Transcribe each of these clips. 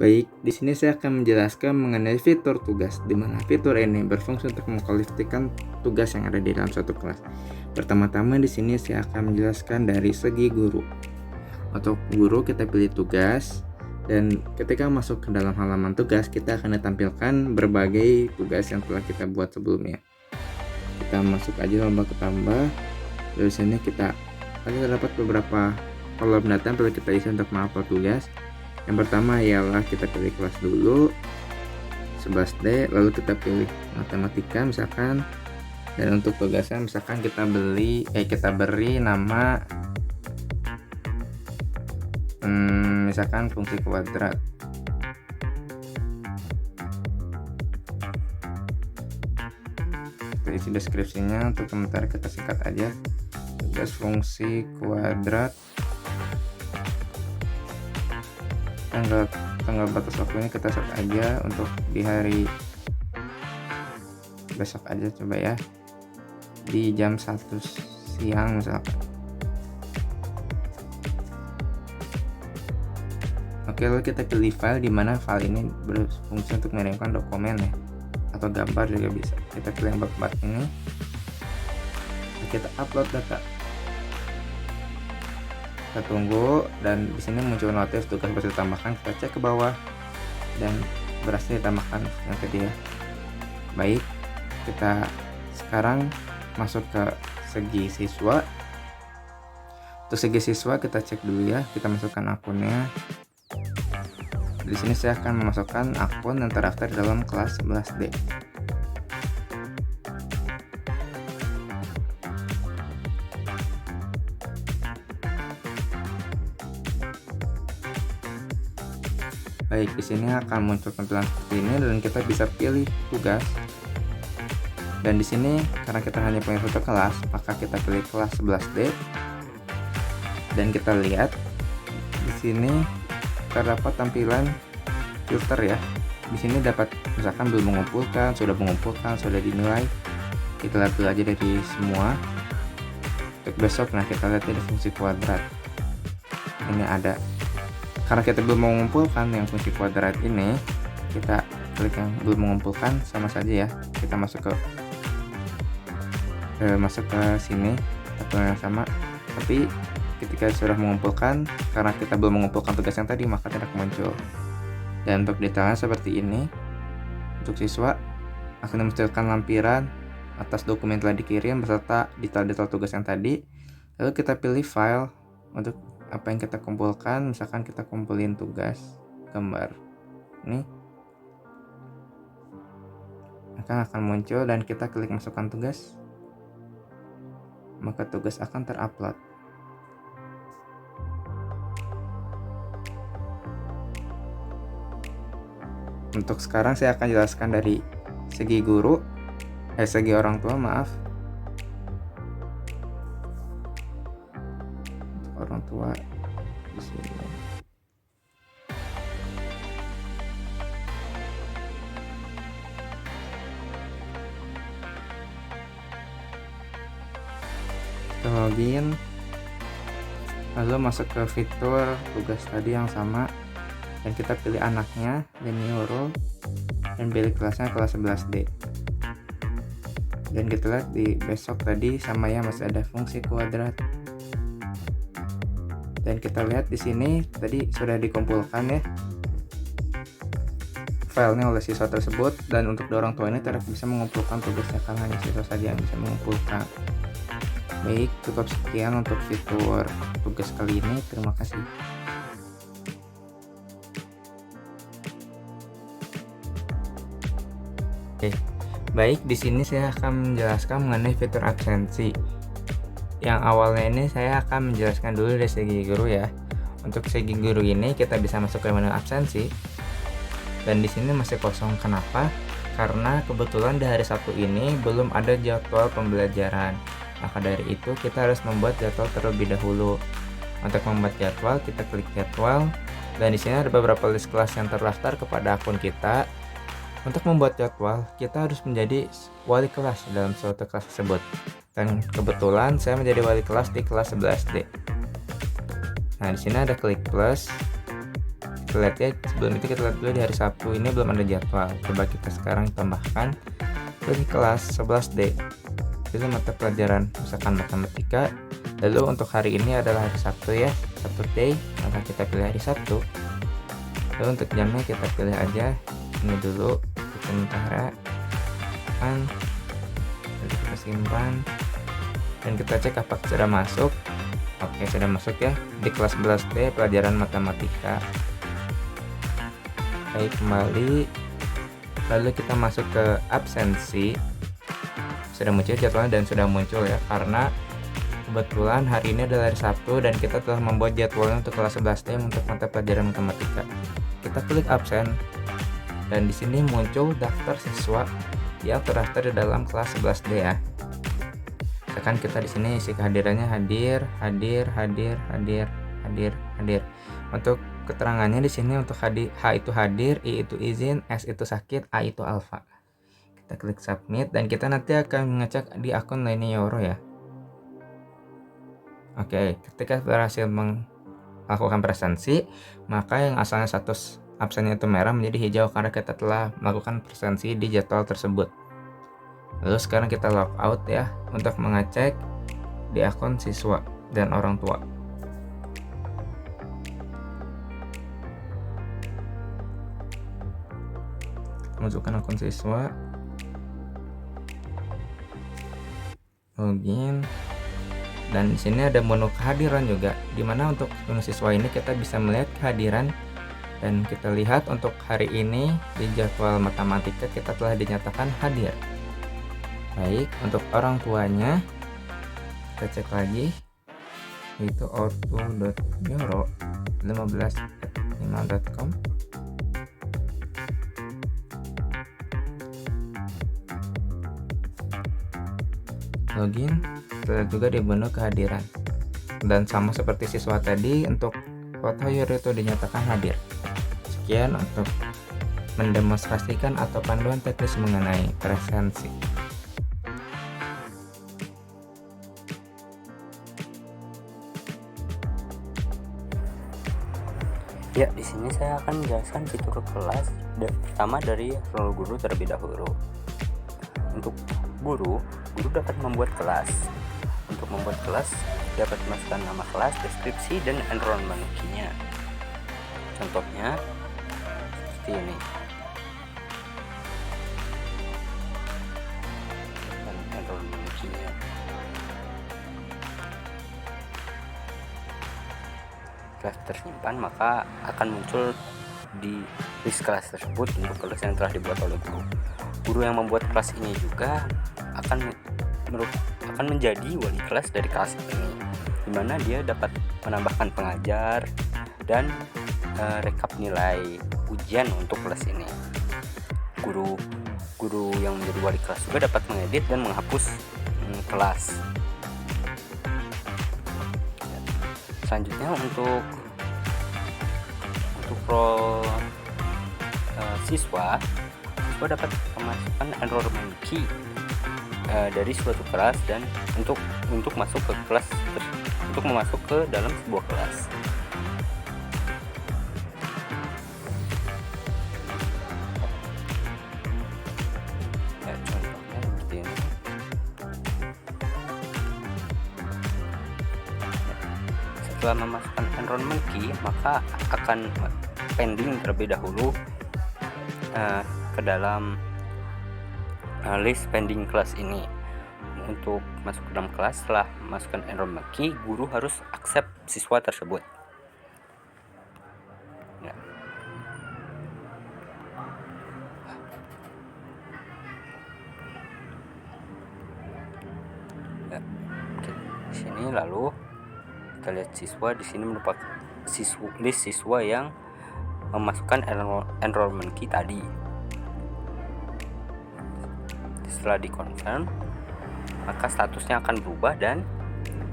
Baik, di sini saya akan menjelaskan mengenai fitur tugas, di mana fitur ini berfungsi untuk mengkualifikasikan tugas yang ada di dalam suatu kelas. Pertama-tama di sini saya akan menjelaskan dari segi guru. Untuk guru kita pilih tugas, dan ketika masuk ke dalam halaman tugas kita akan ditampilkan berbagai tugas yang telah kita buat sebelumnya. Kita masuk aja lomba ke tambah. Dari sini kita akan dapat beberapa kolom data yang perlu kita isi untuk mengupload tugas. Yang pertama ialah kita pilih kelas dulu 11D, lalu kita pilih matematika misalkan, dan untuk tugasnya misalkan kita beri nama misalkan fungsi kuadrat. Kita isi deskripsinya, untuk sementara kita singkat aja, tugas fungsi kuadrat. Tanggal batas waktunya kita set aja untuk di hari besok aja, coba ya, di jam 1 siang misalkan. Oke, lalu kita pilih file, di mana file ini berfungsi untuk mengirimkan dokumen ya, atau gambar juga bisa. Kita pilih yang gambar ini, kita upload data. Kita tunggu, dan di sini muncul notif tugas berhasil ditambahkan. Kita cek ke bawah dan berhasil ditambahkan yang tadi ya. Baik, kita sekarang masuk ke segi siswa. Untuk segi siswa kita cek dulu ya, kita masukkan akunnya. Di sini saya akan memasukkan akun yang terdaftar dalam kelas 11D. Baik, di sini akan muncul tampilan seperti ini, dan kita bisa pilih tugas. Dan di sini karena kita hanya punya satu kelas, maka kita pilih kelas 11D. Dan kita lihat di sini terdapat tampilan filter ya. Di sini dapat misalkan belum mengumpulkan, sudah mengumpulkan, sudah dinilai. Kita lihat dulu aja dari semua. Untuk besok, nah kita lihat di fungsi kuadrat. Ini ada. Karena kita belum mengumpulkan yang fungsi kuadrat ini, kita klik yang belum mengumpulkan, sama saja ya. Kita masuk ke sini atau yang sama. Tapi ketika sudah mengumpulkan, karena kita belum mengumpulkan tugas yang tadi, maka tidak muncul. Dan untuk detailnya seperti ini. Untuk siswa akan memunculkan lampiran atas dokumen telah dikirim beserta detail-detail tugas yang tadi. Lalu kita pilih file untuk apa yang kita kumpulkan. Misalkan kita kumpulin tugas gambar ini, akan muncul, dan kita klik masukkan tugas, maka tugas akan terupload. Untuk sekarang saya akan jelaskan dari segi segi orang tua, maaf. Untuk orang tua di sini. Kita login, lalu masuk ke fitur tugas tadi yang sama, dan kita pilih anaknya dan new role, dan pilih kelasnya kelas 11D. Dan kita lihat di besok tadi sama ya, masih ada fungsi kuadrat. Dan kita lihat di sini tadi sudah dikumpulkan ya filenya oleh siswa tersebut, dan untuk orang tua ini tidak bisa mengumpulkan tugasnya karena hanya siswa saja yang bisa mengumpulkan. Baik, cukup sekian untuk fitur tugas kali ini. Terima kasih. Oke, baik, di sini saya akan menjelaskan mengenai fitur absensi. Yang awalnya ini saya akan menjelaskan dulu dari segi guru ya. Untuk segi guru ini kita bisa masuk ke menu absensi, dan di sini masih kosong. Kenapa? Karena kebetulan di hari Sabtu ini belum ada jadwal pembelajaran. Maka dari itu kita harus membuat jadwal terlebih dahulu. Untuk membuat jadwal, kita klik jadwal, dan di sini ada beberapa list kelas yang terdaftar kepada akun kita. Untuk membuat jadwal, kita harus menjadi wali kelas dalam suatu kelas tersebut. Dan kebetulan saya menjadi wali kelas di kelas 11D. Nah, di sini ada klik plus. Kita lihat ya, sebelum itu kita lihat dulu di hari Sabtu ini belum ada jadwal. Coba kita sekarang tambahkan di kelas 11D. Itu mata pelajaran misalkan matematika. Lalu untuk hari ini adalah hari Sabtu ya, Sabtu day, maka kita pilih hari Sabtu. Lalu untuk jamnya kita pilih aja ini dulu, sementara lalu kita simpan dan kita cek apakah sudah masuk. Oke, sudah masuk ya di kelas 11D pelajaran matematika. Baik, kembali. Lalu kita masuk ke absensi. Sudah muncul jadwalnya dan sudah muncul ya, karena kebetulan hari ini adalah hari Sabtu dan kita telah membuat jadwalnya untuk kelas 11D untuk mata pelajaran matematika. Kita klik absen dan di sini muncul daftar siswa yang terdaftar di dalam kelas 11D ya. Misalkan kita di sini isi kehadirannya hadir. Untuk keterangannya di sini untuk H itu hadir, I itu izin, S itu sakit, A itu alfa. Kita klik submit dan kita nanti akan mengecek di akun lainnya Yoro ya. Oke, ketika berhasil melakukan presensi, maka yang asalnya status absennya itu merah menjadi hijau karena kita telah melakukan presensi di jadwal tersebut. Lalu sekarang kita log out ya untuk mengecek di akun siswa dan orang tua. Masukkan akun siswa, login, dan di sini ada menu kehadiran juga, dimana untuk menu siswa ini kita bisa melihat kehadiran dan kita lihat untuk hari ini di jadwal matematika kita telah dinyatakan hadir. Baik, untuk orang tuanya kita cek lagi, yaitu auto.yoro15@gmail.com. Login, terlihat juga di menu kehadiran. Dan sama seperti siswa tadi, untuk foto Yoro itu dinyatakan hadir. Sekian untuk mendemonstrasikan atau panduan teknis mengenai presensi. Ya, di sini saya akan menjelaskan fitur kelas pertama dari role guru terlebih dahulu. Untuk guru dapat membuat kelas. Untuk membuat kelas dapat memasukkan nama kelas, deskripsi, dan enrollment key-nya. Contohnya seperti ini. Dan enrollment key-nya. Kelas tersimpan, maka akan muncul di list kelas tersebut untuk kelas yang telah dibuat oleh guru. Guru yang membuat kelas ini juga akan menjadi wali kelas dari kelas ini, di mana dia dapat menambahkan pengajar dan rekap nilai ujian untuk kelas ini. Guru yang menjadi wali kelas juga dapat mengedit dan menghapus kelas. Selanjutnya untuk role siswa dapat memasukkan enrollment key dari suatu kelas dan untuk masuk ke kelas, untuk masuk ke dalam sebuah kelas. Ya, contohnya seperti ini. Setelah memasukkan enrollment key, maka akan pending terlebih dahulu ke dalam list pending kelas ini. Untuk masuk ke dalam kelas, setelah memasukkan enrollment key, guru harus accept siswa tersebut. Ya. Oke. Di sini lalu kita lihat siswa. Di sini merupakan list siswa yang memasukkan enrollment key tadi. Setelah dikonfirm, maka statusnya akan berubah, dan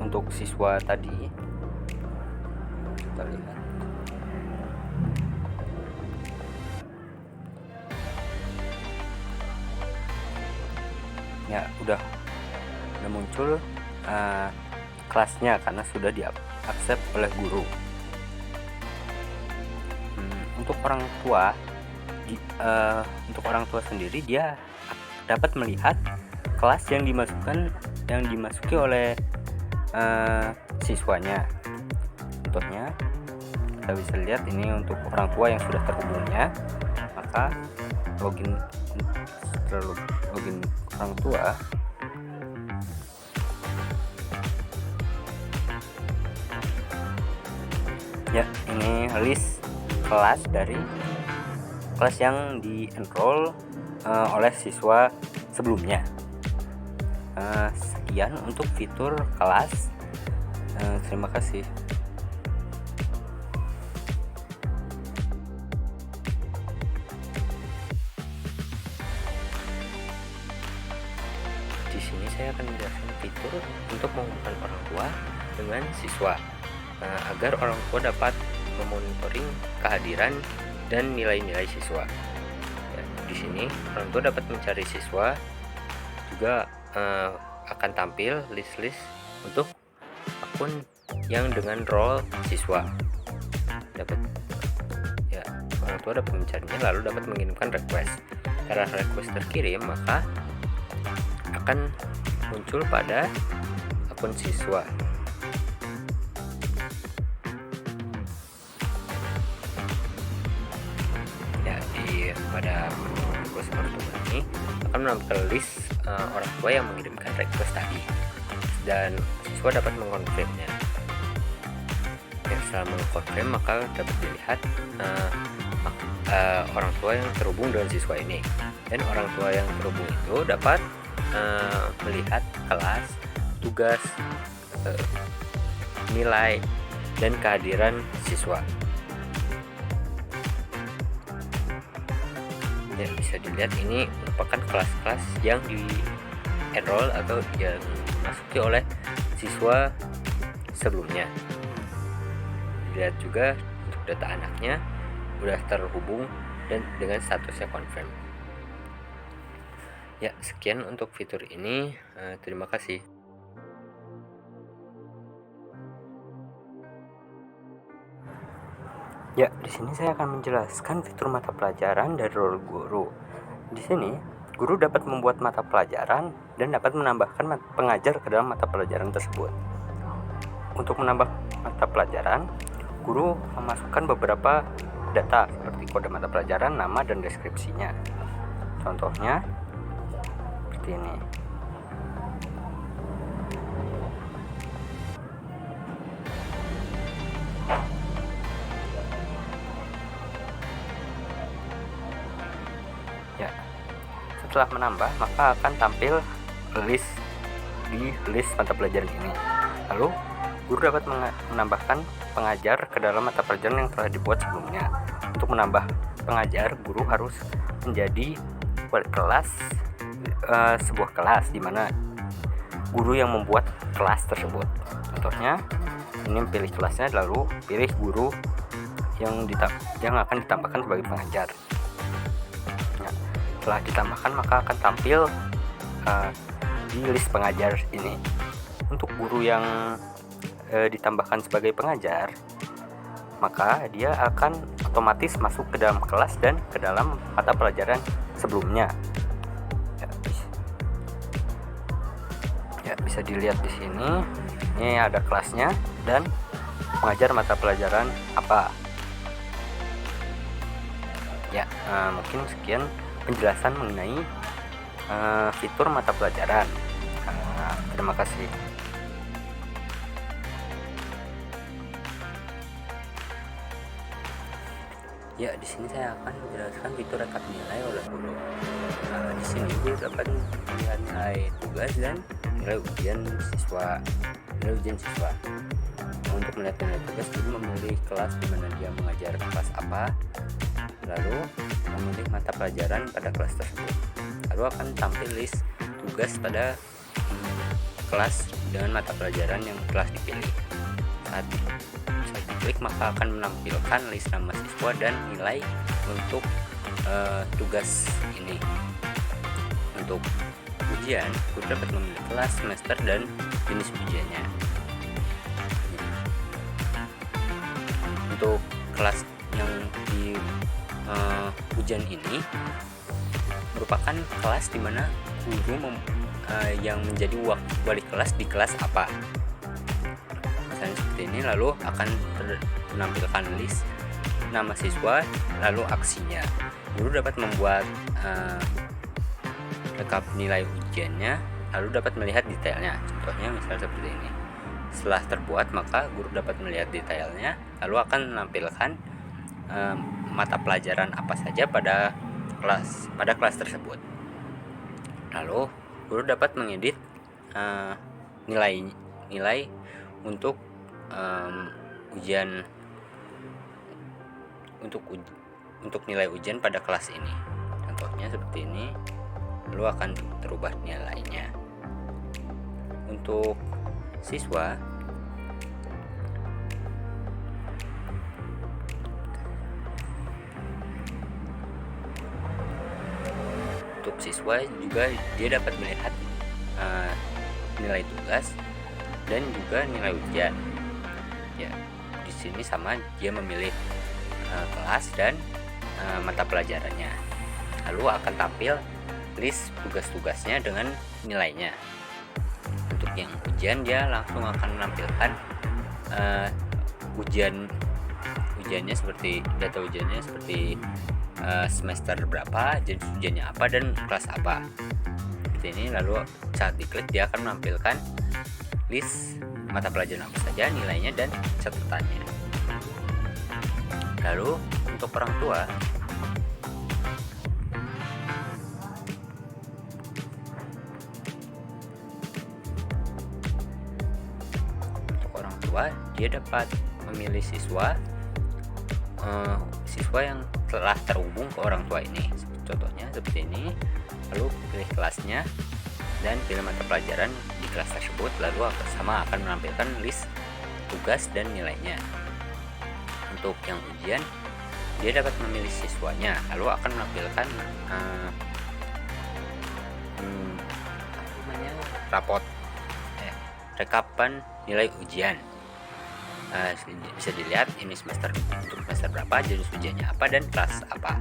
untuk siswa tadi kita lihat ya udah muncul kelasnya karena sudah di accept oleh guru. untuk orang tua untuk orang tua sendiri, dia dapat melihat kelas yang dimasuki oleh siswanya. Contohnya kita bisa lihat ini untuk orang tua yang sudah terhubungnya, maka login orang tua. Ya, ini list kelas dari kelas yang di-enroll oleh siswa sebelumnya. Sekian untuk fitur kelas. Terima kasih. Di sini saya akan menjelaskan fitur untuk menghubungkan orang tua dengan siswa, agar orang tua dapat memonitoring kehadiran dan nilai-nilai siswa. Ya, di sini orang tua dapat mencari siswa, juga akan tampil list-list untuk akun yang dengan role siswa. Orang tua dapat mencarinya lalu dapat mengirimkan request. Karena request terkirim, maka akan muncul pada akun siswa. Pada request orang tua ini akan menampilkan list orang tua yang mengirimkan request tadi, dan siswa dapat mengkonfirmnya. Setelah mengkonfirm, maka dapat dilihat orang tua yang terhubung dengan siswa ini, dan orang tua yang terhubung itu dapat melihat kelas, tugas, nilai, dan kehadiran siswa. Ya, bisa dilihat ini merupakan kelas-kelas yang di-enroll atau yang dimasuki oleh siswa sebelumnya. Dilihat juga untuk data anaknya sudah terhubung dan dengan statusnya confirm. Ya, sekian untuk fitur ini. Terima kasih. Ya, di sini saya akan menjelaskan fitur mata pelajaran dari role guru. Di sini, guru dapat membuat mata pelajaran dan dapat menambahkan pengajar ke dalam mata pelajaran tersebut. Untuk menambah mata pelajaran, guru memasukkan beberapa data seperti kode mata pelajaran, nama, dan deskripsinya. Contohnya seperti ini. Ya, setelah menambah, maka akan tampil list di list mata pelajaran ini. Lalu guru dapat menambahkan pengajar ke dalam mata pelajaran yang telah dibuat sebelumnya. Untuk menambah pengajar, guru harus menjadi wali kelas, sebuah kelas di mana guru yang membuat kelas tersebut. Contohnya, ini pilih kelasnya, lalu pilih guru yang akan ditambahkan sebagai pengajar. Setelah ditambahkan, maka akan tampil di list pengajar ini. Untuk guru yang ditambahkan sebagai pengajar, maka dia akan otomatis masuk ke dalam kelas dan ke dalam mata pelajaran sebelumnya. Ya, bisa dilihat di sini. Ini ada kelasnya dan pengajar mata pelajaran apa. Ya, mungkin sekian penjelasan mengenai fitur mata pelajaran. Terima kasih. Ya, di sini saya akan menjelaskan fitur rekap nilai oleh guru. Di sini guru dapat melihat nilai tugas dan nilai ujian siswa. Untuk melihat nilai tugas, guru memilih kelas di mana dia mengajar kelas apa, lalu memilih mata pelajaran pada kelas tersebut. Lalu akan tampil list tugas pada kelas dengan mata pelajaran yang telah dipilih. Saat diklik, maka akan menampilkan list nama siswa dan nilai untuk tugas ini. Untuk ujian, guru dapat memilih kelas, semester, dan jenis ujiannya. Untuk kelas yang ujian ini merupakan kelas di mana guru yang menjadi wali kelas di kelas apa. Misalnya seperti ini, lalu akan menampilkan list nama siswa, lalu aksinya. Guru dapat membuat rekap nilai ujiannya, lalu dapat melihat detailnya. Contohnya misalnya seperti ini. Setelah terbuat, maka guru dapat melihat detailnya, lalu akan menampilkan mata pelajaran apa saja pada kelas tersebut. Lalu guru dapat mengedit nilai untuk ujian untuk nilai ujian pada kelas ini. Contohnya seperti ini, lalu akan terubah nilainya. Untuk siswa, juga dia dapat melihat nilai tugas dan juga nilai ujian. Ya, di sini sama, dia memilih kelas dan mata pelajarannya. Lalu akan tampil list tugas-tugasnya dengan nilainya. Untuk yang ujian, dia langsung akan menampilkan ujiannya seperti data ujiannya seperti semester berapa, jenis ujiannya apa, dan kelas apa. Seperti ini. Lalu saat diklik, dia akan menampilkan list mata pelajaran apa saja, nilainya, dan catatannya. Lalu untuk orang tua, dia dapat memilih siswa yang telah terhubung ke orang tua ini. Contohnya seperti ini. Lalu pilih kelasnya dan pilih mata pelajaran di kelas tersebut, lalu akan menampilkan list tugas dan nilainya. Untuk yang ujian, dia dapat memilih siswanya, lalu akan menampilkan rekapan nilai ujian. Bisa dilihat ini untuk semester berapa, jenis ujiannya apa, dan kelas apa.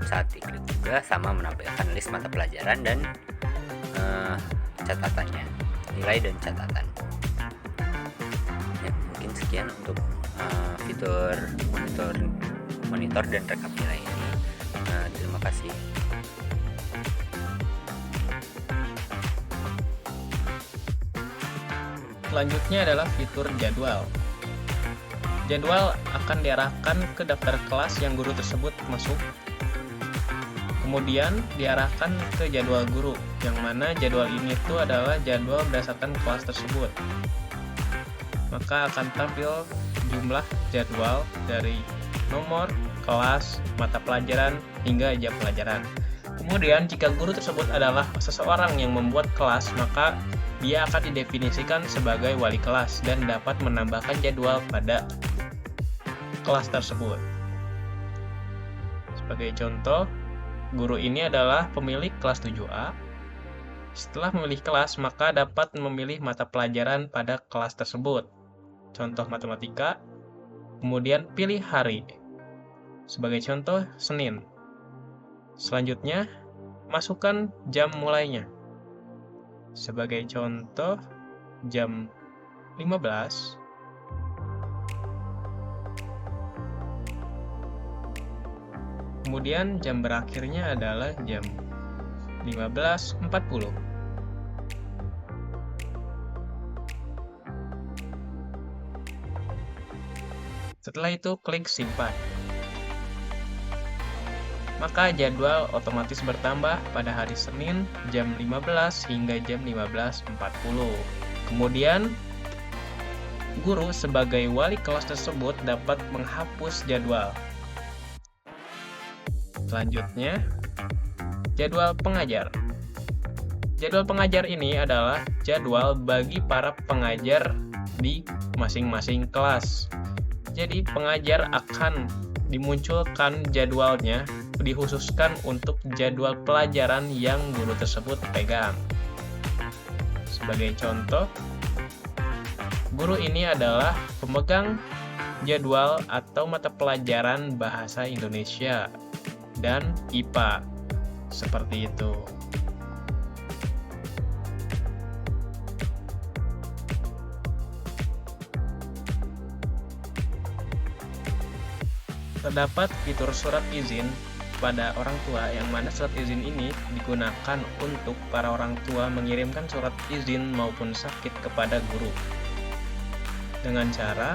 Saat diklik juga sama menampilkan list mata pelajaran dan catatannya, nilai dan catatan. Ya, mungkin sekian untuk fitur monitor dan rekap nilai ini. Terima kasih. Selanjutnya adalah fitur jadwal. Jadwal akan diarahkan ke daftar kelas yang guru tersebut masuk. Kemudian diarahkan ke jadwal guru, yang mana jadwal ini tuh adalah jadwal berdasarkan kelas tersebut. Maka akan tampil jumlah jadwal dari nomor, kelas, mata pelajaran, hingga jam pelajaran. Kemudian jika guru tersebut adalah seseorang yang membuat kelas, maka dia akan didefinisikan sebagai wali kelas dan dapat menambahkan jadwal pada kelas tersebut. Sebagai contoh, guru ini adalah pemilik kelas 7A. Setelah memilih kelas, maka dapat memilih mata pelajaran pada kelas tersebut. Contoh matematika, kemudian pilih hari. Sebagai contoh, Senin. Selanjutnya, masukkan jam mulainya. Sebagai contoh, jam 15. Kemudian jam berakhirnya adalah jam 15.40. Setelah itu klik simpan. Maka jadwal otomatis bertambah pada hari Senin jam 15 hingga jam 15.40. Kemudian guru sebagai wali kelas tersebut dapat menghapus jadwal. Selanjutnya, jadwal pengajar. Jadwal pengajar ini adalah jadwal bagi para pengajar di masing-masing kelas. Jadi pengajar akan dimunculkan jadwalnya dikhususkan untuk jadwal pelajaran yang guru tersebut pegang. Sebagai contoh, guru ini adalah pemegang jadwal atau mata pelajaran bahasa Indonesia dan IPA. Seperti itu. Terdapat fitur surat izin pada orang tua, yang mana surat izin ini digunakan untuk para orang tua mengirimkan surat izin maupun sakit kepada guru. Dengan cara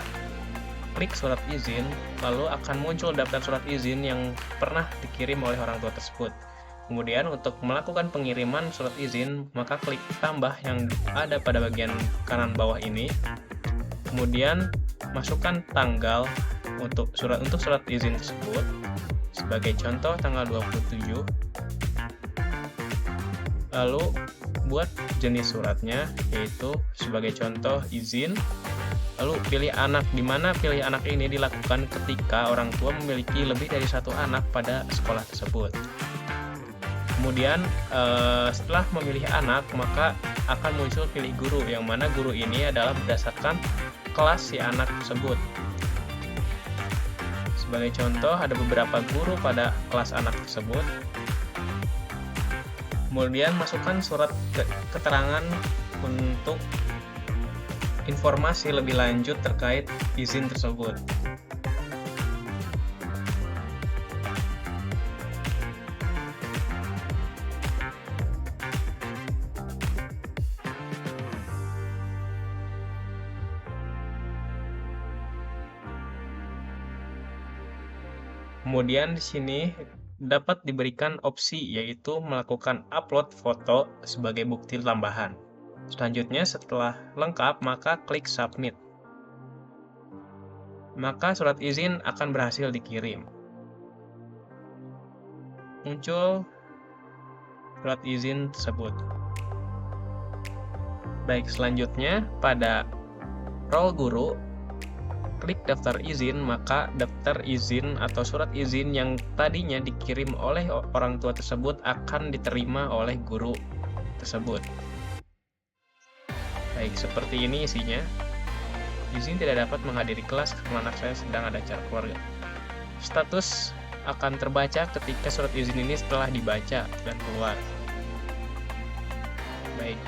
klik surat izin, lalu akan muncul daftar surat izin yang pernah dikirim oleh orang tua tersebut. Kemudian untuk melakukan pengiriman surat izin, maka klik tambah yang ada pada bagian kanan bawah ini. Kemudian masukkan tanggal untuk surat izin tersebut. Sebagai contoh tanggal 27. Lalu buat jenis suratnya, yaitu sebagai contoh izin. Lalu pilih anak, di mana pilih anak ini dilakukan ketika orang tua memiliki lebih dari satu anak pada sekolah tersebut. Kemudian setelah memilih anak, maka akan muncul pilih guru, yang mana guru ini adalah berdasarkan kelas si anak tersebut. Sebagai contoh, ada beberapa guru pada kelas anak tersebut. Kemudian masukkan surat keterangan untuk informasi lebih lanjut terkait izin tersebut. Kemudian di sini dapat diberikan opsi, yaitu melakukan upload foto sebagai bukti tambahan. Selanjutnya, setelah lengkap, maka klik submit. Maka surat izin akan berhasil dikirim. Muncul surat izin tersebut. Baik, selanjutnya pada role guru, klik daftar izin, maka daftar izin atau surat izin yang tadinya dikirim oleh orang tua tersebut akan diterima oleh guru tersebut. Baik, seperti ini isinya. Izin tidak dapat menghadiri kelas karena anak saya sedang ada acara keluarga. Status akan terbaca ketika surat izin ini setelah dibaca dan keluar. Baik.